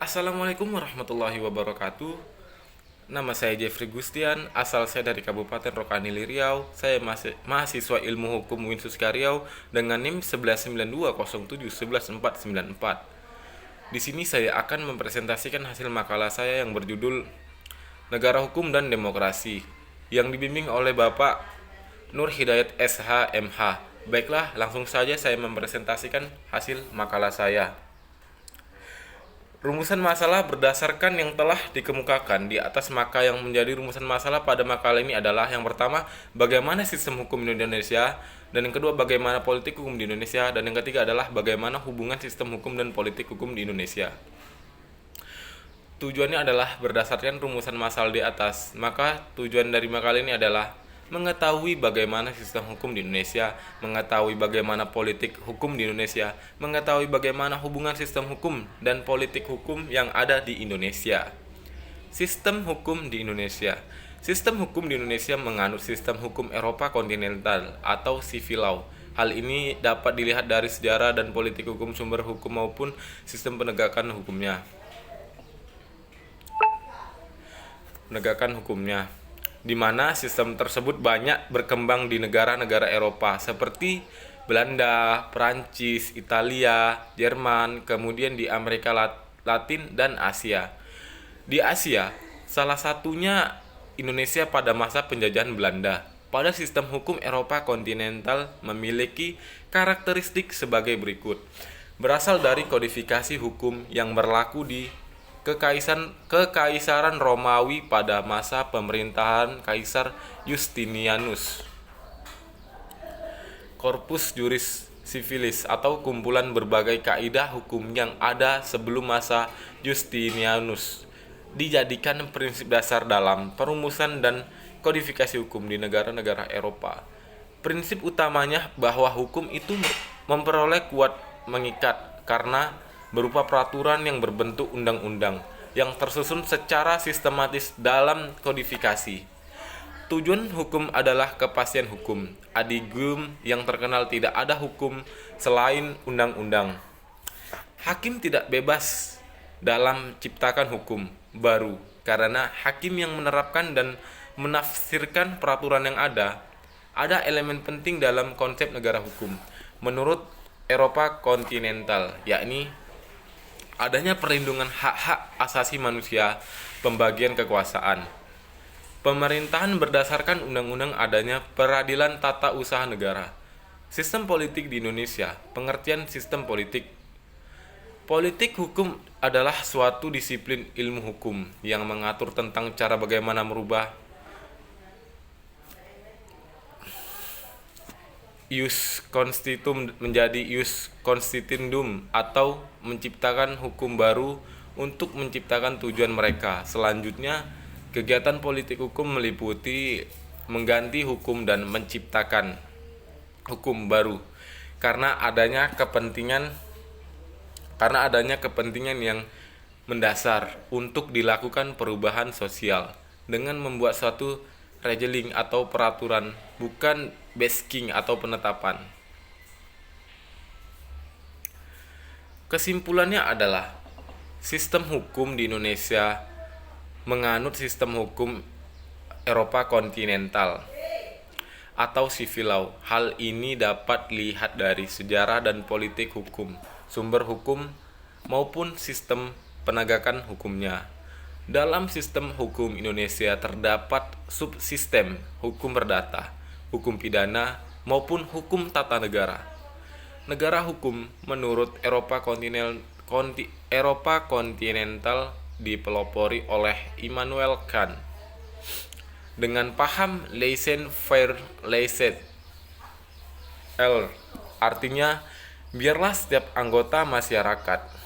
Assalamualaikum warahmatullahi wabarakatuh. Nama saya Jeffrey Gustian, asal saya dari Kabupaten Rokanili Riau. Saya mahasiswa Ilmu Hukum Winsuska Riau dengan NIM 19207114494. Di sini saya akan mempresentasikan hasil makalah saya yang berjudul Negara Hukum dan Demokrasi yang dibimbing oleh Bapak Nur Hidayat SH MH. Baiklah, langsung saja saya mempresentasikan hasil makalah saya. Rumusan masalah berdasarkan yang telah dikemukakan di atas, maka yang menjadi rumusan masalah pada makalah ini adalah yang pertama, bagaimana sistem hukum di Indonesia, dan yang kedua, bagaimana politik hukum di Indonesia, dan yang ketiga adalah bagaimana hubungan sistem hukum dan politik hukum di Indonesia. Tujuannya adalah berdasarkan rumusan masalah di atas, maka tujuan dari makalah ini adalah mengetahui bagaimana sistem hukum di Indonesia, mengetahui bagaimana politik hukum di Indonesia, mengetahui bagaimana hubungan sistem hukum dan politik hukum yang ada di Indonesia. Sistem hukum di Indonesia. Sistem hukum di Indonesia menganut sistem hukum Eropa kontinental atau civil law. Hal ini dapat dilihat dari sejarah dan politik hukum, sumber hukum maupun sistem penegakan hukumnya. Di mana sistem tersebut banyak berkembang di negara-negara Eropa seperti Belanda, Perancis, Italia, Jerman, kemudian di Amerika Latin dan Asia. Di Asia, salah satunya Indonesia pada masa penjajahan Belanda. Pada sistem hukum Eropa kontinental memiliki karakteristik sebagai berikut. Berasal dari kodifikasi hukum yang berlaku di Kekaisaran Romawi pada masa pemerintahan Kaisar Justinianus. Corpus Juris Civilis atau kumpulan berbagai kaidah hukum yang ada sebelum masa Justinianus dijadikan prinsip dasar dalam perumusan dan kodifikasi hukum di negara-negara Eropa. Prinsip utamanya bahwa hukum itu memperoleh kuat mengikat karena berupa peraturan yang berbentuk undang-undang yang tersusun secara sistematis dalam kodifikasi. Tujuan hukum adalah kepastian hukum. Adigium yang terkenal tidak ada hukum selain undang-undang. Hakim tidak bebas dalam ciptakan hukum baru karena hakim yang menerapkan dan menafsirkan peraturan yang ada. Ada elemen penting dalam konsep negara hukum menurut Eropa kontinental, yakni adanya perlindungan hak-hak asasi manusia, pembagian kekuasaan. Pemerintahan berdasarkan undang-undang, adanya peradilan tata usaha negara. Sistem politik di Indonesia. Pengertian sistem politik. Politik hukum adalah suatu disiplin ilmu hukum yang mengatur tentang cara bagaimana merubah ius constitutum menjadi ius constituendum atau menciptakan hukum baru untuk menciptakan tujuan mereka. Selanjutnya, kegiatan politik hukum meliputi mengganti hukum dan menciptakan hukum baru karena adanya kepentingan yang mendasar untuk dilakukan perubahan sosial dengan membuat suatu regeling atau peraturan, bukan basking atau penetapan. Kesimpulannya adalah sistem hukum di Indonesia menganut sistem hukum Eropa kontinental atau civil law. Hal ini dapat dilihat dari sejarah dan politik hukum, sumber hukum maupun sistem penegakan hukumnya. Dalam sistem hukum Indonesia terdapat subsistem hukum perdata, hukum pidana, maupun hukum tata negara. Negara hukum menurut Eropa kontinental dipelopori oleh Immanuel Kant dengan paham laissez-faire L, artinya biarlah setiap anggota masyarakat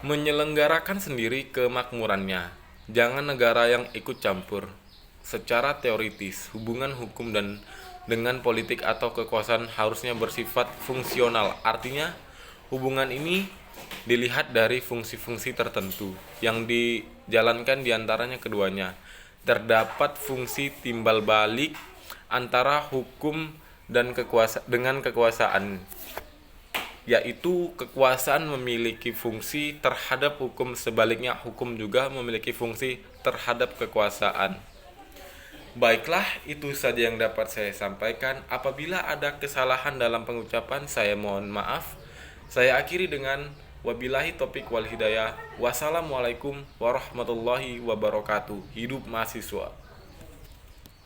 menyelenggarakan sendiri kemakmurannya. Jangan negara yang ikut campur. Secara teoritis, hubungan hukum dan dengan politik atau kekuasaan harusnya bersifat fungsional. Artinya, hubungan ini dilihat dari fungsi-fungsi tertentu yang dijalankan diantaranya keduanya. Terdapat fungsi timbal balik antara hukum dan kekuasaan. yaitu kekuasaan memiliki fungsi terhadap hukum, sebaliknya hukum juga memiliki fungsi terhadap kekuasaan. Baiklah, itu saja yang dapat saya sampaikan. Apabila ada kesalahan dalam pengucapan, saya mohon maaf. Saya akhiri dengan wabillahi taufiq wal hidayah. Wassalamualaikum warahmatullahi wabarakatuh. Hidup mahasiswa.